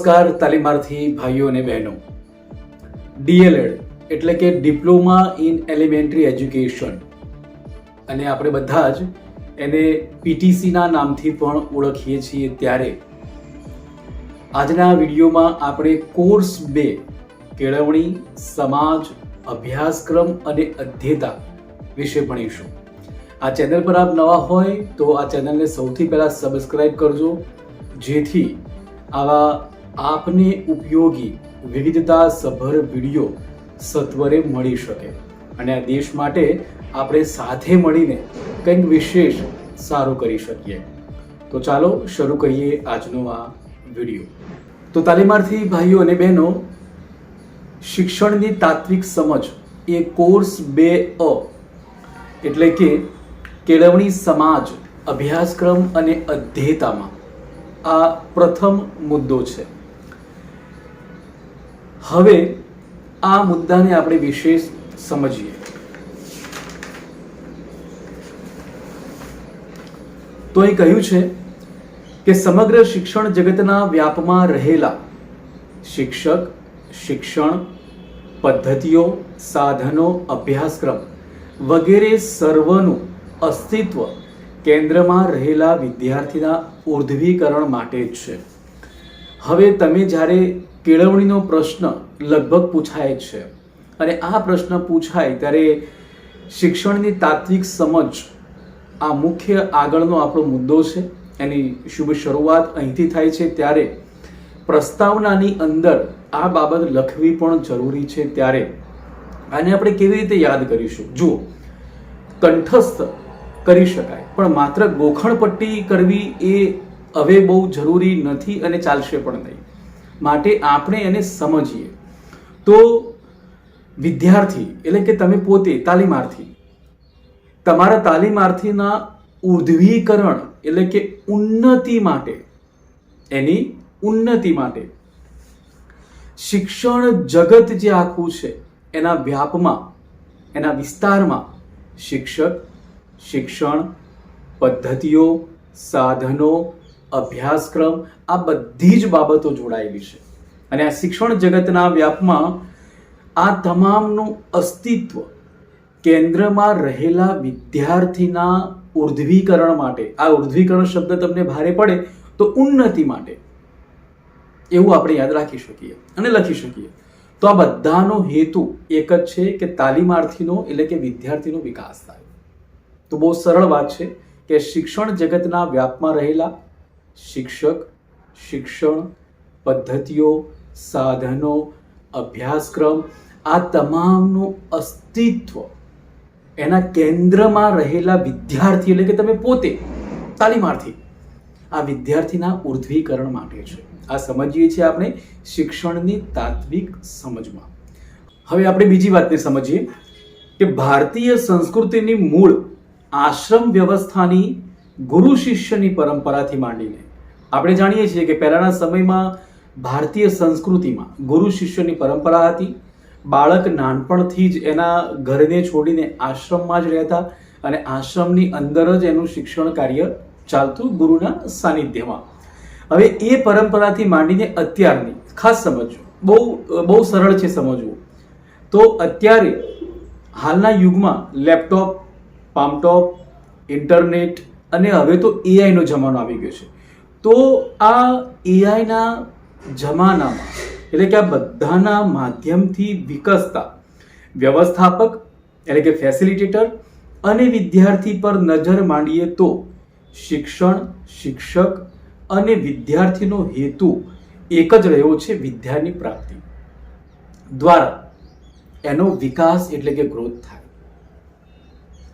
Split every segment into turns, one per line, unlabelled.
નમસ્કાર તાલીમાર્થી ભાઈઓ અને બહેનો. ડીએલએડ એટલે કે ડિપ્લોમા ઇન એલિમેન્ટરી એજ્યુકેશન, અને આપણે બધા જ એને પીટીસીના નામથી પણ ઓળખીએ છીએ. ત્યારે આજના વિડીયોમાં આપણે કોર્સ 2 કેળવણી, સમાજ, અભ્યાસક્રમ અને અધ્યયતા વિશે ભણીશું. આ ચેનલ પર આપ નવા હોય તો આ ચેનલને સૌથી પહેલાં સબસ્ક્રાઇબ કરજો, જેથી આવા આપને ઉપયોગી વિવિધતા સભર વિડીયો સત્વરે મળી શકે અને આ દેશ માટે આપણે સાથે મળીને કંઈક વિશેષ સારું કરી શકીએ. તો ચાલો શરૂ કરીએ આજનો આ વિડીયો. તો તાલીમાર્થી ભાઈઓ અને બહેનો, શિક્ષણની તાત્વિક સમજ એ કોર્સ 2A એટલે કે કેળવણી, સમાજ, અભ્યાસક્રમ અને અધ્યયતામાં આ પ્રથમ મુદ્દો છે. હવે આ મુદ્દાને આપણે વિશેષ સમજીએ. તો અહીં કહ્યું છે કે સમગ્ર શિક્ષણ જગતના વ્યાપમાં રહેલા શિક્ષક, શિક્ષણ પદ્ધતિઓ, સાધનો, અભ્યાસક્રમ વગેરે સર્વનું અસ્તિત્વ કેન્દ્રમાં રહેલા વિદ્યાર્થીના ઉર્ધ્વીકરણ માટે જ છે. હવે તમે જ્યારે કેળવણીનો પ્રશ્ન લગભગ પૂછાય છે, અને આ પ્રશ્ન પૂછાય ત્યારે શિક્ષણની તાત્વિક સમજ આ મુખ્ય આગળનો આપણો મુદ્દો છે. એની શુભ શરૂઆત અહીંથી થાય છે. ત્યારે પ્રસ્તાવનાની અંદર આ બાબત લખવી પણ જરૂરી છે. ત્યારે આને આપણે કેવી રીતે યાદ કરીશું? જુઓ, કંઠસ્થ કરી શકાય, પણ માત્ર ગોખણપટ્ટી કરવી એ હવે બહુ જરૂરી નથી અને ચાલશે પણ નહીં. માટે આપણે એને સમજીએ. તો વિદ્યાર્થી એટલે કે તમે પોતે તાલીમાર્થી, તમારા તાલીમાર્થીના ઉર્ધ્વીકરણ એટલે કે ઉન્નતિ માટે, એની ઉન્નતિ માટે શિક્ષણ જગત જે આખું છે એના વ્યાપમાં, એના વિસ્તારમાં શિક્ષક, શિક્ષણ પદ્ધતિઓ, સાધનો, અભ્યાસક્રમ આ બધી જ બાબતો જોડાયેલી છે. અને આ શિક્ષણ જગતના વ્યાપમાં આ તમામનું અસ્તિત્વ કેન્દ્રમાં રહેલા વિદ્યાર્થીના ઉર્ધ્વીકરણ માટે, આ ઉર્ધ્વીકરણ શબ્દ તમને ભારે પડે તો ઉન્નતિ માટે, એવું આપણે યાદ રાખી શકીએ અને લખી શકીએ. તો આ બધાનો હેતુ એક જ છે કે તાલીમાર્થીનો એટલે કે વિદ્યાર્થીનો વિકાસ થાય. તો બહુ સરળ વાત છે કે શિક્ષણ જગતના વ્યાપમાં રહેલા શિક્ષક, શિક્ષણ પદ્ધતિઓ, સાધનો, અભ્યાસક્રમ આ તમામનું અસ્તિત્વ એના કેન્દ્રમાં રહેલા વિદ્યાર્થી એટલે કે તમે પોતે તાલીમાર્થી, આ વિદ્યાર્થીના ઉર્ધ્વીકરણ માટે છે. આ સમજીએ છીએ આપણે શિક્ષણની તાત્વિક સમજમાં. હવે આપણે બીજી વાતને સમજીએ કે ભારતીય સંસ્કૃતિની મૂળ આશ્રમ વ્યવસ્થાની ગુરુ શિષ્યની પરંપરાથી માંડીને આપણે જાણીએ છીએ કે પહેલાના સમયમાં ભારતીય સંસ્કૃતિમાં ગુરુ શિષ્યની પરંપરા હતી. બાળક નાનપણથી જ એના ઘરને છોડીને આશ્રમમાં જ રહેતા અને આશ્રમની અંદર જ એનું શિક્ષણ કાર્ય ચાલતું ગુરુના સાનિધ્યમાં. હવે એ પરંપરાથી માંડીને અત્યારની ખાસ સમજવું, બહુ સરળ છે સમજવું. તો અત્યારે હાલના યુગમાં લેપટોપ, પામટોપ, ઇન્ટરનેટ અને હવે તો એઆઈનો જમાનો આવી ગયો છે. તો આ એઆઈના જમાનામાં એટલે કે આ બધાના માધ્યમથી વિકસતા વ્યવસ્થાપક એટલે કે ફેસિલિટેટર અને વિદ્યાર્થી પર નજર માંડીએ તો શિક્ષણ, શિક્ષક અને વિદ્યાર્થીનો હેતુ એક જ રહ્યો છે, વિદ્યાની પ્રાપ્તિ દ્વારા એનો વિકાસ એટલે કે ગ્રોથ થાય.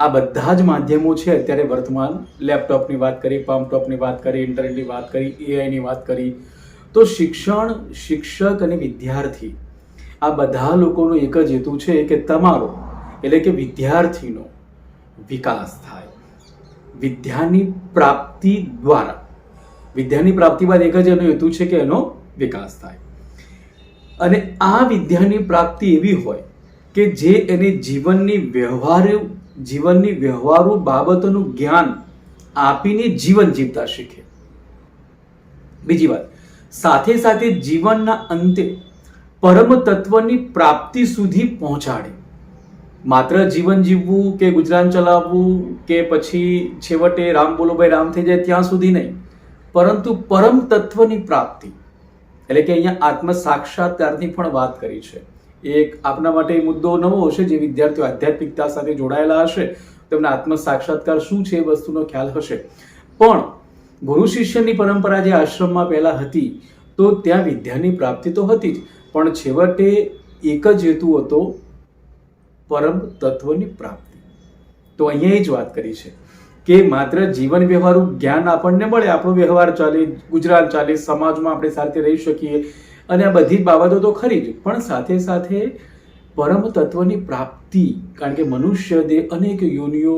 આ બધા જ માધ્યમો છે અત્યારે વર્તમાન. લેપટોપની વાત કરી, પામટોપની વાત કરી, ઇન્ટરનેટની વાત કરી, એઆઈની વાત કરી. તો શિક્ષણ, શિક્ષક અને વિદ્યાર્થી આ બધા લોકોનો એક જ હેતુ છે કે તમારો એટલે કે વિદ્યાર્થીનો વિકાસ થાય વિદ્યાની પ્રાપ્તિ દ્વારા. વિદ્યાની પ્રાપ્તિ બાદ એક જ એનો હેતુ છે કે એનો વિકાસ થાય. અને આ વિદ્યાની પ્રાપ્તિ એવી હોય કે જે એને જીવનની વ્યવહારુ બાબતોનું જ્ઞાન આપીને જીવન જીવતા શીખે. બીજી વાત, સાથે સાથે જીવનના અંતે પરમ તત્વની પ્રાપ્તિ સુધી પહોંચાડે. માત્ર જીવન જીવવું કે ગુજરાન ચલાવવું કે પછી છેવટે રામ બોલો ભાઈ રામ થઈ જાય ત્યાં સુધી નહીં, પરંતુ પરમ તત્વની પ્રાપ્તિ એટલે કે અહીંયા આત્મ સાક્ષાત્કારની પણ વાત કરી છે. એક આપના માટે એ મુદ્દો નવો હશે, જે વિદ્યાર્થીઓ આધ્યાત્મિકતા સાથે જોડાયેલા હશે તેમને આત્મ સાક્ષાત્કાર શું છે એ વસ્તુનો ખ્યાલ હશે. પણ ગુરુ શિષ્યની પરંપરા જે આશ્રમમાં પહેલા હતી તો ત્યાં વિદ્યાની પ્રાપ્તિ તો હતી જ, પણ છેવટે એક જ હેતુ હતો, પરમ તત્વની પ્રાપ્તિ. તો અહીંયા એ જ વાત કરી છે કે માત્ર જીવન વ્યવહારનું જ્ઞાન આપણને મળે, આપણો વ્યવહાર ચાલે, ગુજરાત ચાલે, સમાજમાં આપણે સાથે રહી શકીએ અને આ બધી જ બાબતો તો ખરી જ, પણ સાથે સાથે પરમ તત્વની પ્રાપ્તિ, કારણ કે મનુષ્ય દેહ અનેક યોનિઓ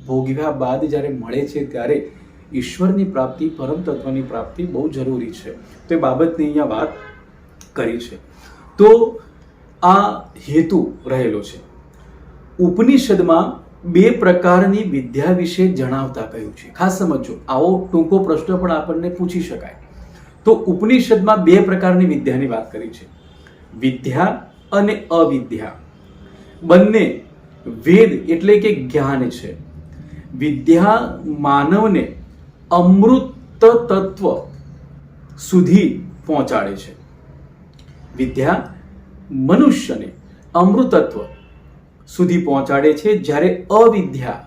ભોગવ્યા બાદ જ્યારે મળે છે ત્યારે ઈશ્વરની પ્રાપ્તિ, પરમ તત્વની પ્રાપ્તિ બહુ જરૂરી છે. તો એ બાબતની અહીંયા વાત કરી છે. તો આ હેતુ રહેલો છે. ઉપનિષદમાં 2 પ્રકારની વિદ્યા વિશે જણાવતા કહ્યું છે. ખાસ સમજો, આવો ટૂંકો પ્રશ્ન પણ આપણને પૂછી શકાય. તો ઉપનિષદમાં 2 પ્રકારની વિદ્યાની વાત કરી છે, વિદ્યા અને અવિદ્યા. બંને વેદ એટલે કે જ્ઞાન છે. વિદ્યા માનવને અમૃત તત્વ સુધી પહોંચાડે છે. વિદ્યા મનુષ્યને અમૃતત્વ સુધી પહોંચાડે છે, જ્યારે અવિદ્યા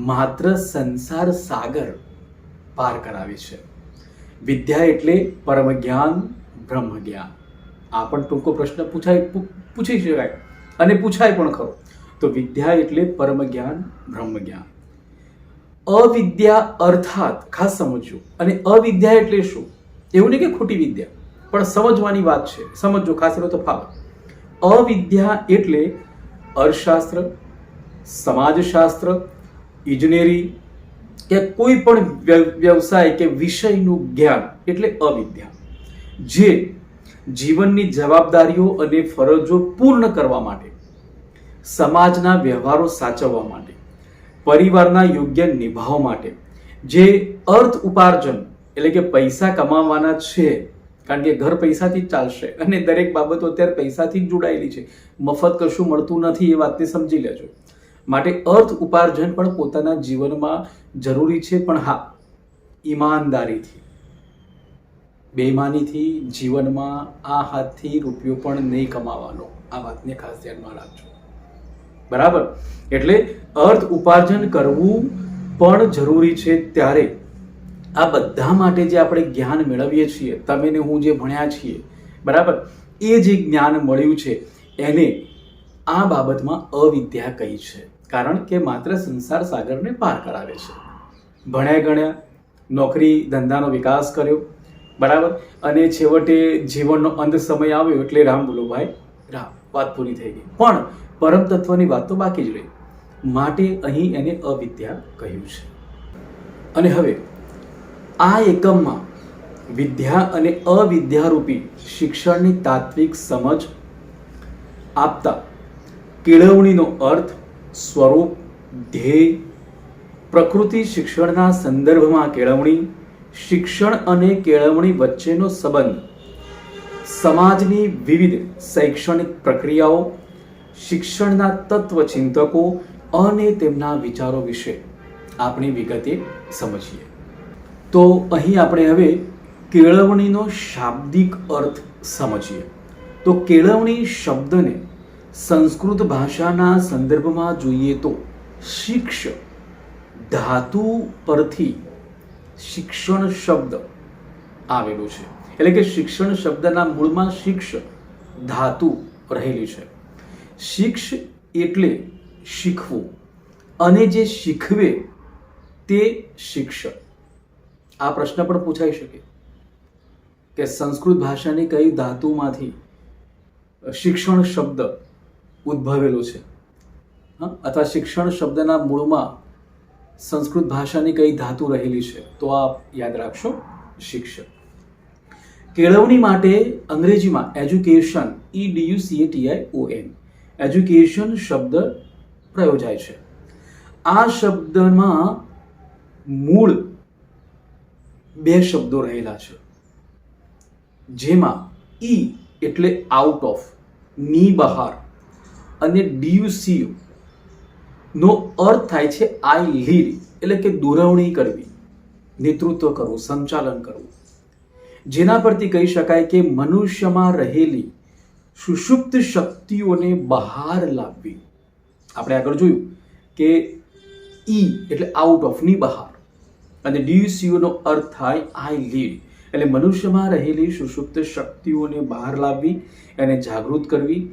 માત્ર સંસાર સાગર પાર કરાવે છે. વિદ્યા એટલે પરમ જ્ઞાન, બ્રહ્મ જ્ઞાન. આ પણ ટૂંકો પ્રશ્ન પૂછી શકાય અને પૂછાય પણ ખરો. તો વિદ્યા એટલે પરમ જ્ઞાન, બ્રહ્મ જ્ઞાન. અવિદ્યા અર્થાત ખાસ સમજજો, અને અવિદ્યા એટલે શું? એવું નહીં કે ખોટી વિદ્યા, પણ સમજવાની વાત છે, સમજો ખાસ તો ફાવે. અવિદ્યા એટલે અર્થશાસ્ત્ર, સમાજશાસ્ત્ર, ઇજનેરી કે કોઈ પણ વ્યવસાય કે વિષયનું જ્ઞાન એટલે અવિદ્યા, જે જીવનની જવાબદારીઓ અને ફરજો પૂર્ણ કરવા માટે, સમાજના વ્યવહારો સાચવવા માટે, પરિવારના યોગ્ય નિભાવ માટે, જે અર્થ ઉપાર્જન એટલે કે પૈસા કમાવાના છે, કારણ કે ઘર પૈસાથી જ ચાલશે અને દરેક બાબતો અત્યારે પૈસાથી જ જોડાયેલી છે, મફત કશું મળતું નથી, એ વાતને સમજી લેજો. માટે અર્થ ઉપાર્જન પણ પોતાના જીવનમાં જરૂરી છે, પણ હા, ઈમાનદારીથી, બેઈમાનીથી જીવનમાં આ હાથથી રૂપિયો પણ નહીં કમાવાનો. આ વાતને ખાસ ધ્યાનમાં રાખજો, બરાબર? એટલે અર્થ ઉપાર્જન કરવું પણ જરૂરી છે. ત્યારે આ બધા માટે જે આપણે જ્ઞાન મેળવીએ છીએ, તમે ને હું જે ભણ્યા છીએ, બરાબર, એ જે જ્ઞાન મળ્યું છે એને આ બાબતમાં અવિદ્યા કહી છે. કારણ કે માત્ર સંસાર સાગરને પાર કરાવે છે. ભણ્યા ગણ્યા, નોકરી ધંધાનો વિકાસ કર્યો, બરાબર, અને છેવટે જીવનનો અંત સમય આવ્યો એટલે રામ બોલો ભાઈ રામ, વાત પૂરી થઈ ગઈ. પણ પરમ તત્વની વાત તો બાકી જ રહી. માટે અહીં એને અવિદ્યા કહ્યું છે. અને હવે આ એકમમાં વિદ્યા અને અવિદ્યારૂપી શિક્ષણની તાત્વિક સમજ આપતા કેળવણીનો અર્થ, સ્વરૂપ, ધ્યેય, પ્રકૃતિ શિક્ષણના સંદર્ભમાં કેળવણી, શિક્ષણ અને કેળવણી વચ્ચેનો સંબંધ, સમાજની વિવિધ શૈક્ષણિક પ્રક્રિયાઓ, શિક્ષણના તત્વચિંતકો અને તેમના વિચારો વિશે આપણે વિગતે સમજીએ. તો અહીં આપણે હવે કેળવણીનો શાબ્દિક અર્થ સમજીએ. તો કેળવણી શબ્દને સંસ્કૃત ભાષાના સંદર્ભમાં જોઈએ તો શિક્ષ ધાતુ પરથી શિક્ષણ શબ્દ આવેલો છે. એટલે કે શિક્ષણ શબ્દના મૂળમાં શિક્ષ ધાતુ રહેલી છે. શિક્ષ એટલે શીખવું, અને જે શીખવે તે શિક્ષક. આ પ્રશ્ન પણ પૂછાઈ શકે કે સંસ્કૃત ભાષાની કઈ ધાતુમાંથી શિક્ષણ શબ્દ ઉદ્ભવેલો છે, અથવા શિક્ષણ શબ્દના મૂળમાં સંસ્કૃત ભાષાની કઈ ધાતુ રહેલી છે? તો આપ યાદ રાખશો, શિક્ષક. કેળવણી માટે અંગ્રેજીમાં એજ્યુકેશન, EDUCATION, એજ્યુકેશન શબ્દ પ્રયોજાય છે. આ શબ્દમાં મૂળ 2 શબ્દો રહેલા છે. જેમાં ઈ એટલે આઉટ ઓફ, ની બહાર, અને DUCO નો અર્થ થાય છે આઈ લીડ, એટલે કે દોરવણી કરવી, નેતૃત્વ કરવું, સંચાલન કરવું. જેના પરથી કહી શકાય કે મનુષ્યમાં રહેલી સુષુપ્ત શક્તિઓને બહાર લાવવી. આપણે આગળ જોયું કે ઈ એટલે આઉટ ઓફ, ની બહાર, અને DUCO નો અર્થ થાય આઈ લીડ, એટલે મનુષ્યમાં રહેલી સુષુપ્ત શક્તિઓને બહાર લાવવી, એને જાગૃત કરવી.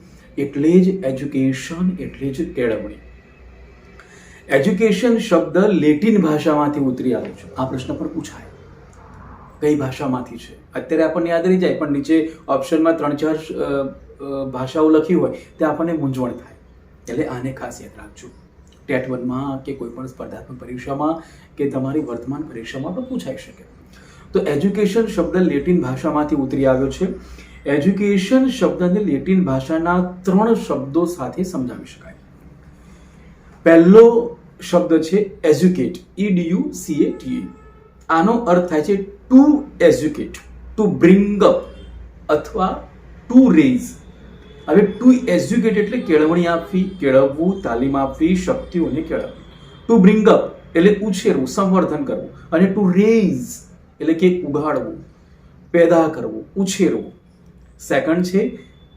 એટલે જ એજ્યુકેશન એટલે જ કેળવણી. એજ્યુકેશન શબ્દ લેટિન ભાષામાંથી ઉતરી આવ્યો છે. આ પ્રશ્ન પણ પૂછાય, કઈ ભાષામાંથી છે? અત્યારે આપણને યાદ રહી જાય, પણ નીચે ઓપ્શનમાં 3-4 ભાષાઓ લખી હોય તે આપણને મૂંઝવણ થાય. એટલે આને ખાસ યાદ રાખજો. ટેટ 1માં કે કોઈ પણ સ્પર્ધાત્મક પરીક્ષામાં કે તમારી વર્તમાન પરીક્ષામાં પણ પૂછાઈ શકે. તો એજ્યુકેશન શબ્દ લેટિન ભાષામાંથી ઉતરી આવ્યો છે. એજ્યુકેશન શબ્દને લેટિન ભાષાના 3 શબ્દો સાથે સમજાવી શકાય. પહેલો શબ્દ છે એજ્યુકેટ, EDUCATE. આનો અર્થ થાય છે two educate, to bring up અથવા ટુ રેઝ. હવે ટુ એજ્યુકેટ એટલે કેળવણી આપવી, કેળવવું, તાલીમ આપવી, શક્તિઓને કેળવવી. ટુ બ્રિંગ અપ એટલે ઉછેરવું, સંવર્ધન કરવું, અને ટુ રેઝ એટલે કે ઉગાડવું, પેદા કરવું, ઉછેરવું. સેકન્ડ છે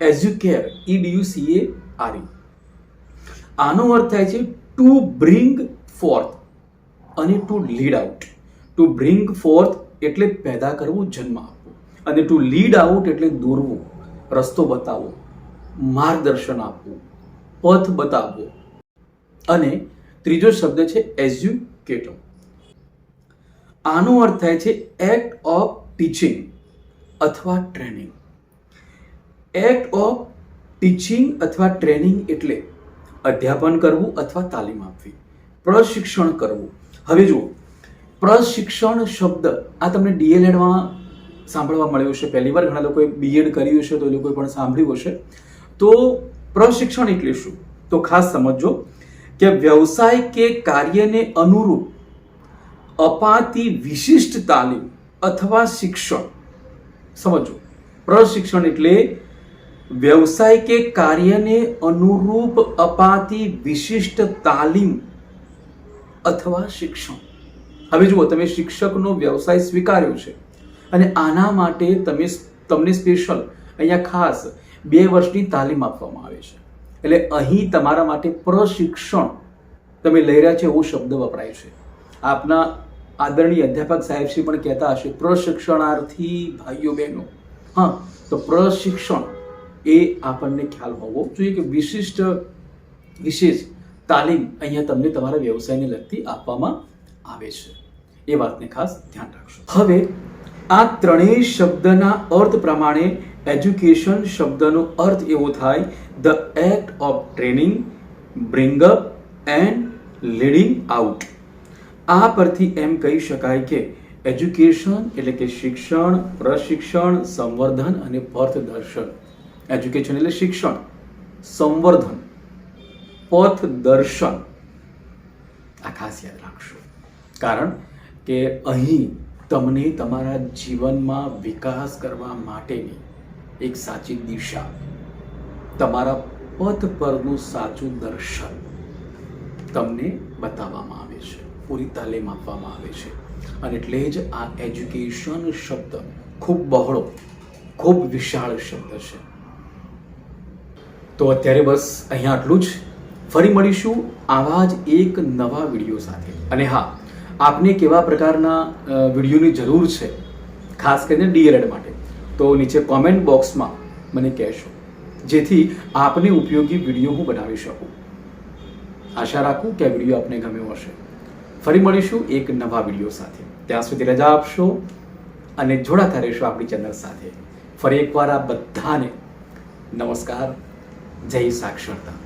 એજ્યુકેર, EDUCARE. આનો અર્થ થાય છે ટુ બ્રિંગ ફોર્થ અને to lead out. To bring fourth એટલે પેદા કરવું, જન્મ આપવું, અને ટુ લીડ આઉટ એટલે દોરવું, રસ્તો બતાવવો, માર્ગદર્શન આપવું, પથ બતાવવો. અને ત્રીજો શબ્દ છે એજ્યુકેટર. આનો અર્થ થાય છે એક્ટ ઓફ ટીચિંગ અથવા ટ્રેનિંગ. એક્ટ ઓફ ટીચિંગ અથવા ટ્રેનિંગ એટલે અધ્યાપન કરવું અથવા તાલીમ આપવી, પ્રશિક્ષણ કરવું. હવે જુઓ, પ્રશિક્ષણ શબ્દ આ તમને DLEDમાં સાંભળવા મળ્યું હશે. પહેલી વાર ઘણા લોકોએ BEd કર્યું હશે તો એ લોકોએ પણ સાંભળ્યું હશે. તો પ્રશિક્ષણ એટલે શું? તો ખાસ સમજો કે વ્યવસાય કે કાર્યને અનુરૂપ અપાતી વિશિષ્ટ તાલીમ અથવા શિક્ષણ. સમજો, પ્રશિક્ષણ એટલે વ્યવસાય કે કાર્યને અનુરૂપ અપાતી વિશિષ્ટ તાલીમ અથવા શિક્ષણ. હવે જુઓ, તમે શિક્ષકનો વ્યવસાય સ્વીકાર્યો છે અને આના માટે તમને સ્પેશિયલ અહીંયા ખાસ 2 વર્ષની તાલીમ આપવામાં આવે છે. એટલે અહીં તમારા માટે પ્રશિક્ષણ તમે લઈ રહ્યા છો એવો શબ્દ વપરાય છે. આપના આદરણીય અધ્યાપક સાહેબશ્રી પણ કહેતા હશે પ્રશિક્ષણાર્થી ભાઈઓ બહેનો. હા, તો પ્રશિક્ષણ એ આપણને ખ્યાલ હોવો જોઈએ કે વિશેષ તાલીમ અહીંયા તમને તમારા વ્યવસાયને લગતી આપવામાં આવે છે. એ વાતને ખાસ ધ્યાન રાખશો. હવે આ ત્રણેય શબ્દના અર્થ પ્રમાણે એજ્યુકેશન શબ્દનો અર્થ એવો થાય the act of training, bring up and leading out. આ પરથી એમ કહી શકાય કે એજ્યુકેશન એટલે કે શિક્ષણ, પ્રશિક્ષણ, સંવર્ધન અને પથદર્શન. એજ્યુકેશન એટલે શિક્ષણ, સંવર્ધન, પથદર્શન. આ ખાસ યાદ રાખશો, કારણ કે અહીં તમને તમારા જીવનમાં વિકાસ કરવા માટેની એક સાચી દિશા, તમારા પથ પરનું સાચું દર્શન તમને બતાવવામાં આવે છે, પૂરી તાલીમ આપવામાં આવે છે. અને એટલે જ આ એજ્યુકેશન શબ્દ ખૂબ બહોળો, ખૂબ વિશાળ શબ્દ છે. તો અત્યારે બસ અહીંયા આટલું જ. ફરી મળીશું આવા જ એક નવા વિડીયો સાથે. અને હા, આપને કેવા પ્રકારના વિડીયોની જરૂર છે ખાસ કરીને DLED માટે, તો નીચે કોમેન્ટ બોક્સમાં મને કહેશો, જેથી આપને ઉપયોગી વિડીયો હું બનાવી શકું. આશા રાખું કે આ વિડીયો આપને ગમ્યો હશે. ફરી મળીશું એક નવા વિડીયો સાથે. ત્યાં સુધી રજા આપશો અને જોડાતા રહેશો આપણી ચેનલ સાથે. ફરી એકવાર આ બધાને નમસ્કાર. જય સાક્ષરતા.